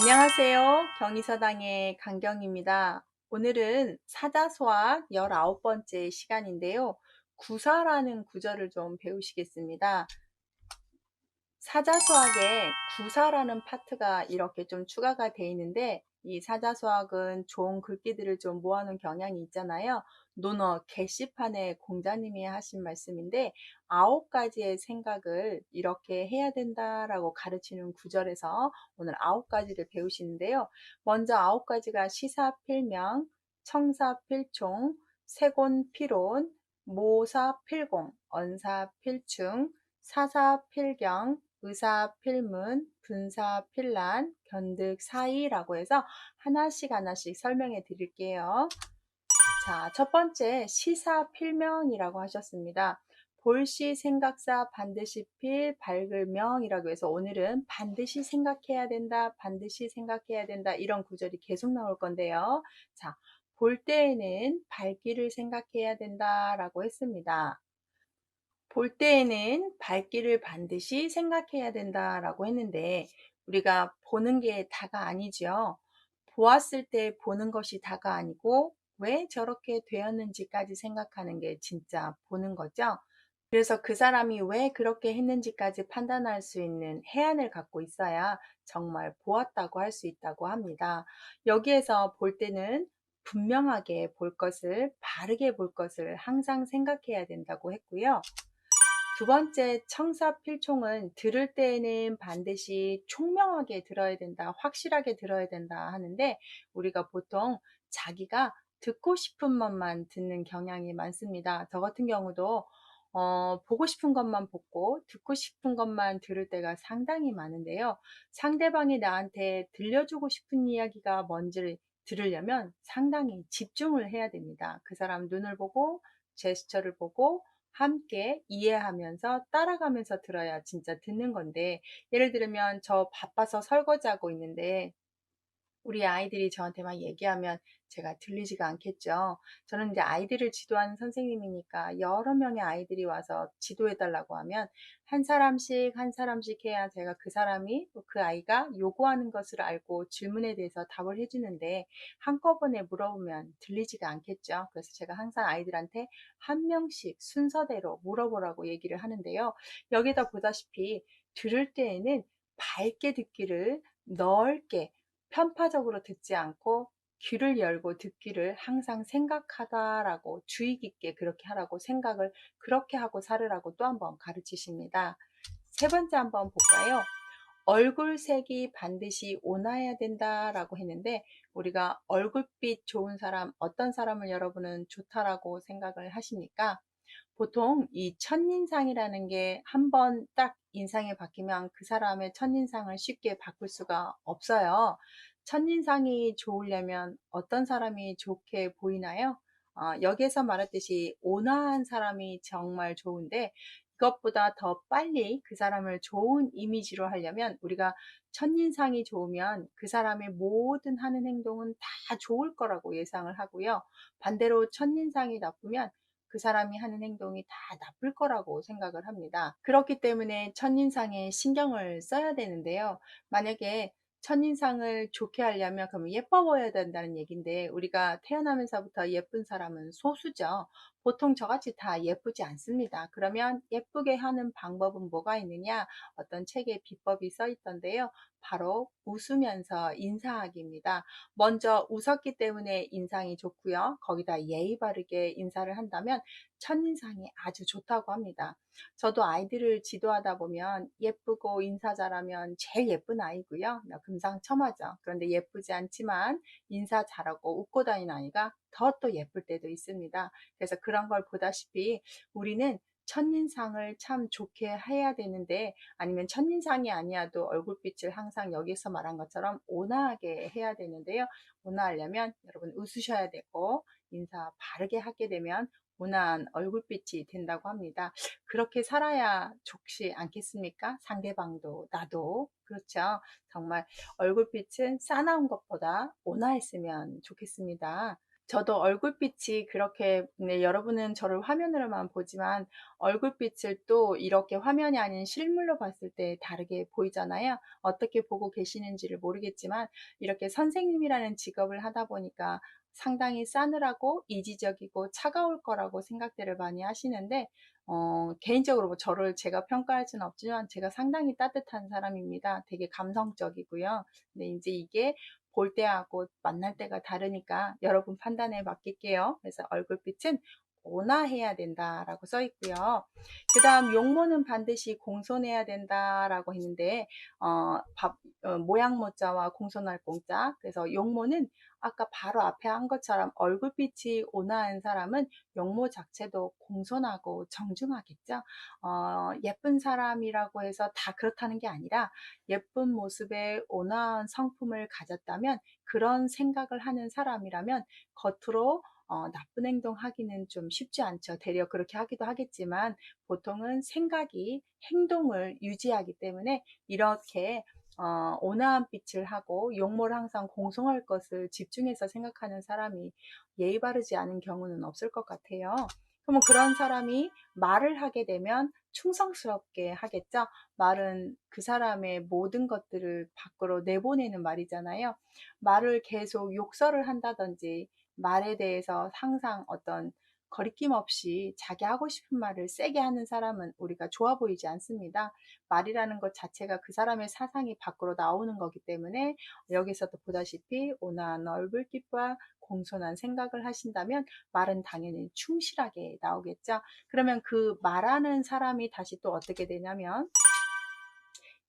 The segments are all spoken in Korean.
안녕하세요. 경희서당의 강경입니다. 오늘은 사자수학 19번째 시간인데요. 구사라는 구절을 좀 배우시겠습니다. 사자수학에 구사라는 파트가 이렇게 좀 추가가 되어 있는데, 이 사자수학은 좋은 글귀들을 좀 모아놓은 경향이 있잖아요. 논어 게시판에 공자님이 하신 말씀인데, 9가지의 생각을 이렇게 해야 된다라고 가르치는 구절에서 오늘 9가지를 배우시는데요. 먼저 9가지가 시사필명, 청사필총, 세곤필온, 모사필공, 언사필충, 사사필경, 의사필문, 분사필란, 견득사의라고 해서 하나씩 하나씩 설명해 드릴게요. 자, 첫 번째 시사필명이라고 하셨습니다. 볼시 생각사 반드시 필 밝을 명이라고 해서 오늘은 반드시 생각해야 된다, 반드시 생각해야 된다 이런 구절이 계속 나올 건데요. 자, 볼 때에는 밝기를 생각해야 된다라고 했습니다. 볼 때에는 밝기를 반드시 생각해야 된다라고 했는데 우리가 보는 게 다가 아니죠. 보았을 때 보는 것이 다가 아니고 왜 저렇게 되었는지까지 생각하는 게 진짜 보는 거죠. 그래서 그 사람이 왜 그렇게 했는지까지 판단할 수 있는 해안을 갖고 있어야 정말 보았다고 할 수 있다고 합니다. 여기에서 볼 때는 분명하게 볼 것을, 바르게 볼 것을 항상 생각해야 된다고 했고요. 두 번째 청사필총은 들을 때에는 반드시 총명하게 들어야 된다, 확실하게 들어야 된다 하는데 우리가 보통 자기가 듣고 싶은 것만 듣는 경향이 많습니다. 저 같은 경우도 보고 싶은 것만 보고 듣고 싶은 것만 들을 때가 상당히 많은데요. 상대방이 나한테 들려주고 싶은 이야기가 뭔지를 들으려면 상당히 집중을 해야 됩니다. 그 사람 눈을 보고 제스처를 보고 함께 이해하면서 따라가면서 들어야 진짜 듣는 건데, 예를 들면 저 바빠서 설거지하고 있는데 우리 아이들이 저한테 막 얘기하면 제가 들리지가 않겠죠. 저는 이제 아이들을 지도하는 선생님이니까 여러 명의 아이들이 와서 지도해 달라고 하면 한 사람씩 한 사람씩 해야 제가 그 사람이 또 그 아이가 요구하는 것을 알고 질문에 대해서 답을 해주는데 한꺼번에 물어보면 들리지가 않겠죠. 그래서 제가 항상 아이들한테 한 명씩 순서대로 물어보라고 얘기를 하는데요. 여기다 보다시피 들을 때에는 밝게 듣기를 넓게 편파적으로 듣지 않고 귀를 열고 듣기를 항상 생각하다라고 주의 깊게 그렇게 하라고 생각을 그렇게 하고 살으라고 또 한번 가르치십니다. 세 번째 한번 볼까요? 얼굴색이 반드시 온화해야 된다라고 했는데 우리가 얼굴빛 좋은 사람, 어떤 사람을 여러분은 좋다라고 생각을 하십니까? 보통 이 첫인상이라는 게 한 번 딱 인상이 바뀌면 그 사람의 첫인상을 쉽게 바꿀 수가 없어요. 첫인상이 좋으려면 어떤 사람이 좋게 보이나요? 여기에서 말했듯이 온화한 사람이 정말 좋은데 이것보다 더 빨리 그 사람을 좋은 이미지로 하려면 우리가 첫인상이 좋으면 그 사람의 모든 하는 행동은 다 좋을 거라고 예상을 하고요. 반대로 첫인상이 나쁘면 그 사람이 하는 행동이 다 나쁠 거라고 생각을 합니다. 그렇기 때문에 첫인상에 신경을 써야 되는데요. 만약에 첫인상을 좋게 하려면 그러면 예뻐 보여야 된다는 얘기인데 우리가 태어나면서부터 예쁜 사람은 소수죠. 보통 저같이 다 예쁘지 않습니다. 그러면 예쁘게 하는 방법은 뭐가 있느냐? 어떤 책에 비법이 써 있던데요. 바로 웃으면서 인사하기입니다. 먼저 웃었기 때문에 인상이 좋고요. 거기다 예의 바르게 인사를 한다면 첫인상이 아주 좋다고 합니다. 저도 아이들을 지도하다 보면 예쁘고 인사 잘하면 제일 예쁜 아이고요. 금상첨화죠. 그런데 예쁘지 않지만 인사 잘하고 웃고 다니는 아이가 더 또 예쁠 때도 있습니다. 그래서 그런 걸 보다시피 우리는 첫인상을 참 좋게 해야 되는데 아니면 첫인상이 아니어도 얼굴빛을 항상 여기서 말한 것처럼 온화하게 해야 되는데요. 온화하려면 여러분 웃으셔야 되고 인사 바르게 하게 되면 온화한 얼굴빛이 된다고 합니다. 그렇게 살아야 좋지 않겠습니까? 상대방도 나도 그렇죠. 정말 얼굴빛은 싸나운 것보다 온화했으면 좋겠습니다. 저도 얼굴빛이 그렇게 네 여러분은 저를 화면으로만 보지만 얼굴빛을 또 이렇게 화면이 아닌 실물로 봤을 때 다르게 보이잖아요. 어떻게 보고 계시는지를 모르겠지만 이렇게 선생님이라는 직업을 하다 보니까 상당히 싸늘하고 이지적이고 차가울 거라고 생각들을 많이 하시는데 개인적으로 뭐 저를 제가 평가할 수는 없지만 제가 상당히 따뜻한 사람입니다. 되게 감성적이고요. 근데 이제 이게 볼 때하고 만날 때가 다르니까 여러분 판단에 맡길게요. 그래서 얼굴빛은 온화해야 된다라고 써 있고요. 그 다음 용모는 반드시 공손해야 된다라고 했는데 모양 모자와 공손할 공자. 그래서 용모는 아까 바로 앞에 한 것처럼 얼굴빛이 온화한 사람은 용모 자체도 공손하고 정중하겠죠. 예쁜 사람이라고 해서 다 그렇다는 게 아니라 예쁜 모습에 온화한 성품을 가졌다면 그런 생각을 하는 사람이라면 겉으로 나쁜 행동 하기는 좀 쉽지 않죠. 되려 그렇게 하기도 하겠지만 보통은 생각이 행동을 유지하기 때문에 이렇게 온화한 빛을 하고 용모를 항상 공손할 것을 집중해서 생각하는 사람이 예의 바르지 않은 경우는 없을 것 같아요. 그러면 그런 사람이 말을 하게 되면 충성스럽게 하겠죠. 말은 그 사람의 모든 것들을 밖으로 내보내는 말이잖아요. 말을 계속 욕설을 한다든지 말에 대해서 항상 어떤 거리낌 없이 자기 하고 싶은 말을 세게 하는 사람은 우리가 좋아 보이지 않습니다. 말이라는 것 자체가 그 사람의 사상이 밖으로 나오는 거기 때문에 여기서도 보다시피 온화한 얼굴빛과 공손한 생각을 하신다면 말은 당연히 충실하게 나오겠죠. 그러면 그 말하는 사람이 다시 또 어떻게 되냐면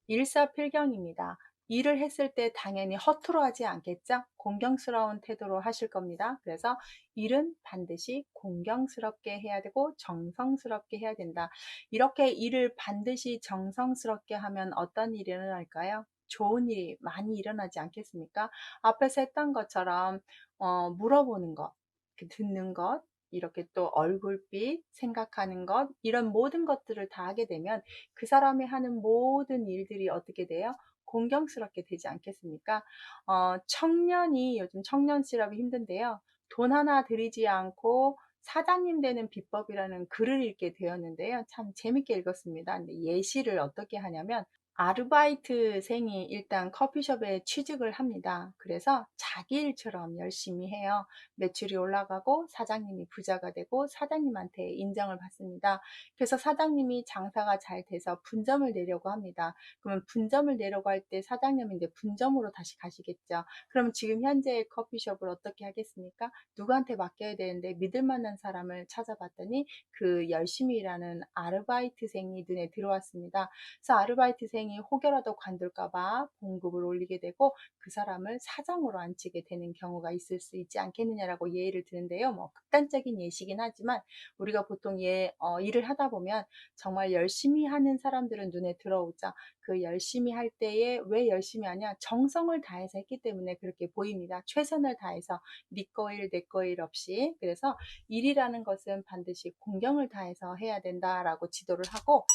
일사필경입니다. 일을 했을 때 당연히 허투루 하지 않겠죠? 공경스러운 태도로 하실 겁니다. 그래서 일은 반드시 공경스럽게 해야 되고 정성스럽게 해야 된다. 이렇게 일을 반드시 정성스럽게 하면 어떤 일이 일어날까요? 좋은 일이 많이 일어나지 않겠습니까? 앞에서 했던 것처럼 물어보는 것, 듣는 것, 이렇게 또 얼굴빛, 생각하는 것, 이런 모든 것들을 다 하게 되면 그 사람이 하는 모든 일들이 어떻게 돼요? 공경스럽게 되지 않겠습니까? 청년이 요즘 청년 실업이 힘든데요. 돈 하나 들이지 않고 사장님 되는 비법이라는 글을 읽게 되었는데요. 참 재밌게 읽었습니다. 근데 예시를 어떻게 하냐면 아르바이트생이 일단 커피숍에 취직을 합니다. 그래서 자기 일처럼 열심히 해요. 매출이 올라가고 사장님이 부자가 되고 사장님한테 인정을 받습니다. 그래서 사장님이 장사가 잘 돼서 분점을 내려고 합니다. 그러면 분점을 내려고 할 때 사장님은 이제 분점으로 다시 가시겠죠. 그럼 지금 현재 커피숍을 어떻게 하겠습니까? 누구한테 맡겨야 되는데 믿을 만한 사람을 찾아봤더니 그 열심히 일하는 아르바이트생이 눈에 들어왔습니다. 그래서 아르바이트생이 혹여라도 관둘까봐 봉급을 올리게 되고 그 사람을 사장으로 앉히게 되는 경우가 있을 수 있지 않겠느냐라고 예를 드는데요. 뭐 극단적인 예시긴 하지만 우리가 보통 일을 하다 보면 정말 열심히 하는 사람들은 눈에 들어오죠. 그 열심히 할 때에 왜 열심히 하냐? 정성을 다해서 했기 때문에 그렇게 보입니다. 최선을 다해서 네 거 일, 내 거 일 없이. 그래서 일이라는 것은 반드시 공경을 다해서 해야 된다라고 지도를 하고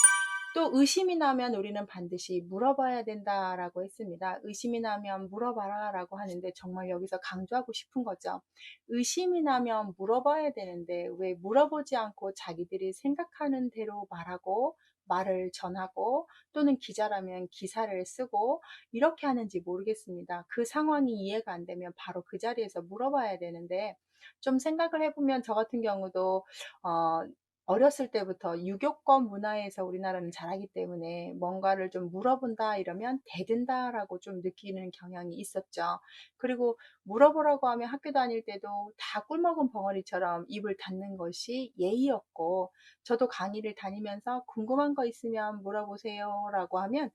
또 의심이 나면 우리는 반드시 물어봐야 된다라고 했습니다. 의심이 나면 물어봐라 라고 하는데 정말 여기서 강조하고 싶은 거죠. 의심이 나면 물어봐야 되는데 왜 물어보지 않고 자기들이 생각하는 대로 말하고 말을 전하고 또는 기자라면 기사를 쓰고 이렇게 하는지 모르겠습니다. 그 상황이 이해가 안 되면 바로 그 자리에서 물어봐야 되는데 좀 생각을 해보면 저 같은 경우도 어, 어렸을 때부터 유교권 문화에서 우리나라는 자라기 때문에 뭔가를 좀 물어본다 이러면 대든다라고 좀 느끼는 경향이 있었죠. 그리고 물어보라고 하면 학교 다닐 때도 다 꿀먹은 벙어리처럼 입을 닫는 것이 예의였고, 저도 강의를 다니면서 궁금한 거 있으면 물어보세요라고 하면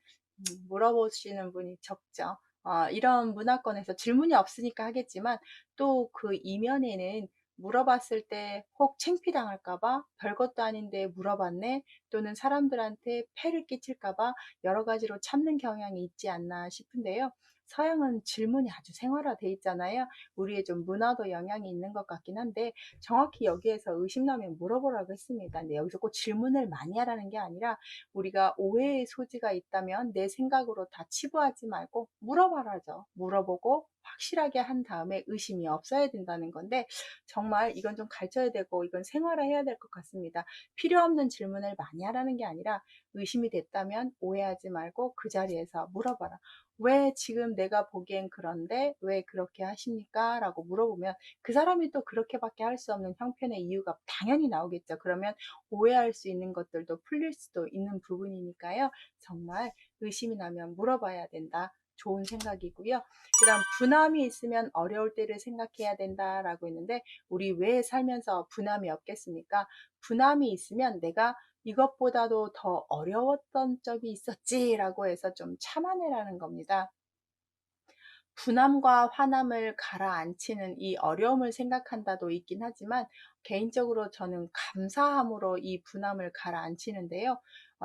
물어보시는 분이 적죠. 이런 문화권에서 질문이 없으니까 하겠지만 또 그 이면에는 물어봤을 때 혹 창피당할까봐 별것도 아닌데 물어봤네 또는 사람들한테 폐를 끼칠까봐 여러 가지로 참는 경향이 있지 않나 싶은데요. 서양은 질문이 아주 생활화돼 있잖아요. 우리의 좀 문화도 영향이 있는 것 같긴 한데 정확히 여기에서 의심나면 물어보라고 했습니다. 근데 여기서 꼭 질문을 많이 하라는 게 아니라 우리가 오해의 소지가 있다면 내 생각으로 다 치부하지 말고 물어봐라죠. 물어보고 확실하게 한 다음에 의심이 없어야 된다는 건데, 정말 이건 좀 가르쳐야 되고 이건 생활화해야 될 것 같습니다. 필요 없는 질문을 많이 하라는 게 아니라 의심이 됐다면 오해하지 말고 그 자리에서 물어봐라. 왜 지금 내가 보기엔 그런데 왜 그렇게 하십니까? 라고 물어보면 그 사람이 또 그렇게밖에 할 수 없는 형편의 이유가 당연히 나오겠죠. 그러면 오해할 수 있는 것들도 풀릴 수도 있는 부분이니까요. 정말 의심이 나면 물어봐야 된다. 좋은 생각이고요. 그다음 분함이 있으면 어려울 때를 생각해야 된다라고 했는데, 우리 왜 살면서 분함이 없겠습니까? 분함이 있으면 내가 이것보다도 더 어려웠던 적이 있었지라고 해서 좀 참아내라는 겁니다. 분함과 화남을 가라앉히는 이 어려움을 생각한다도 있긴 하지만, 개인적으로 저는 감사함으로 이 분함을 가라앉히는데요.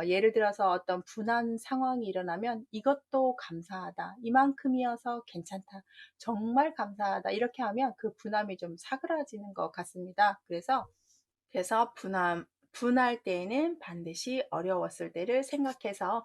예를 들어서 어떤 분한 상황이 일어나면 이것도 감사하다. 이만큼이어서 괜찮다. 정말 감사하다. 이렇게 하면 그 분함이 좀 사그라지는 것 같습니다. 그래서 분할 때에는 반드시 어려웠을 때를 생각해서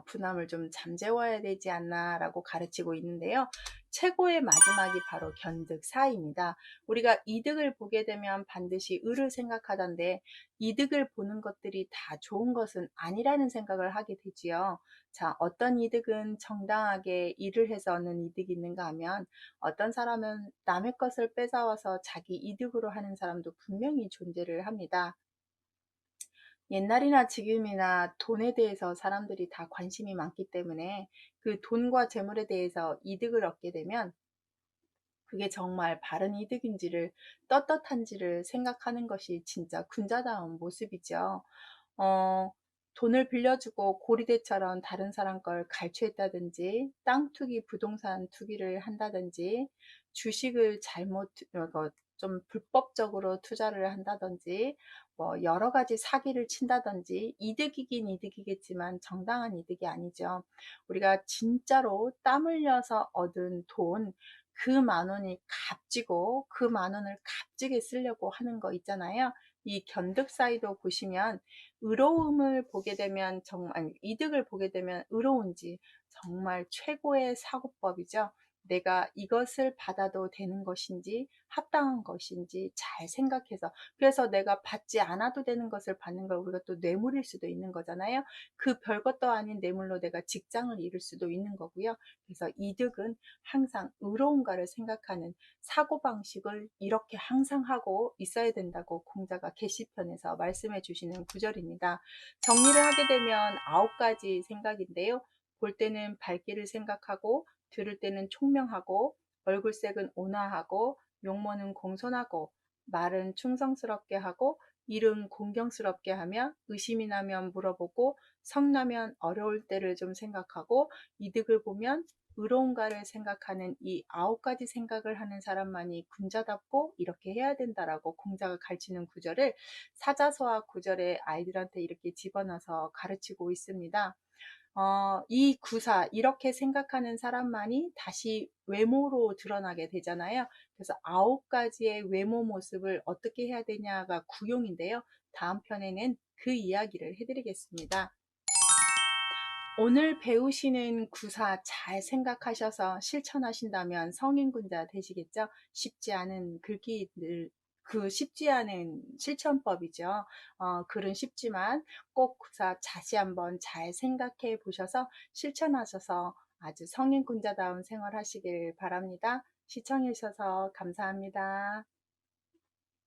분함을 좀 잠재워야 되지 않나라고 가르치고 있는데요. 최고의 마지막이 바로 견득사입니다. 우리가 이득을 보게 되면 반드시 을을 생각하던데, 이득을 보는 것들이 다 좋은 것은 아니라는 생각을 하게 되지요. 자, 어떤 이득은 정당하게 일을 해서 얻는 이득이 있는가 하면, 어떤 사람은 남의 것을 뺏어와서 자기 이득으로 하는 사람도 분명히 존재를 합니다. 옛날이나 지금이나 돈에 대해서 사람들이 다 관심이 많기 때문에 그 돈과 재물에 대해서 이득을 얻게 되면 그게 정말 바른 이득인지를, 떳떳한지를 생각하는 것이 진짜 군자다운 모습이죠. 어, 돈을 빌려주고 고리대처럼 다른 사람 걸 갈취했다든지, 땅 투기, 부동산 투기를 한다든지, 주식을 좀 불법적으로 투자를 한다든지, 뭐 여러 가지 사기를 친다든지, 이득이긴 이득이겠지만 정당한 이득이 아니죠. 우리가 진짜로 땀 흘려서 얻은 돈, 그 만 원이 값지고 그 만 원을 값지게 쓰려고 하는 거 있잖아요. 이 견득사이도 보시면, 의로움을 보게 되면 정말, 이득을 보게 되면 의로운지 정말 최고의 사고법이죠. 내가 이것을 받아도 되는 것인지 합당한 것인지 잘 생각해서, 그래서 내가 받지 않아도 되는 것을 받는 걸 우리가 또 뇌물일 수도 있는 거잖아요. 그 별것도 아닌 뇌물로 내가 직장을 잃을 수도 있는 거고요. 그래서 이득은 항상 의로운가를 생각하는 사고방식을 이렇게 항상 하고 있어야 된다고 공자가 계시편에서 말씀해 주시는 구절입니다. 정리를 하게 되면 9가지 생각인데요. 볼 때는 밝기를 생각하고, 들을 때는 총명하고, 얼굴색은 온화하고, 용모는 공손하고, 말은 충성스럽게 하고, 일은 공경스럽게 하며, 의심이 나면 물어보고, 성나면 어려울 때를 좀 생각하고, 이득을 보면 의로운가를 생각하는 이 9가지 생각을 하는 사람만이 군자답고 이렇게 해야 된다라고 공자가 가르치는 구절을 사자서와 구절에 아이들한테 이렇게 집어넣어서 가르치고 있습니다. 이 구사, 이렇게 생각하는 사람만이 다시 외모로 드러나게 되잖아요. 그래서 9가지의 외모 모습을 어떻게 해야 되냐가 구용인데요. 다음 편에는 그 이야기를 해드리겠습니다. 오늘 배우시는 구사 잘 생각하셔서 실천하신다면 성인군자 되시겠죠? 쉽지 않은 글귀들, 그 쉽지 않은 실천법이죠. 글은 쉽지만 꼭 구사 다시 한번 잘 생각해 보셔서 실천하셔서 아주 성인군자다운 생활 하시길 바랍니다. 시청해 주셔서 감사합니다.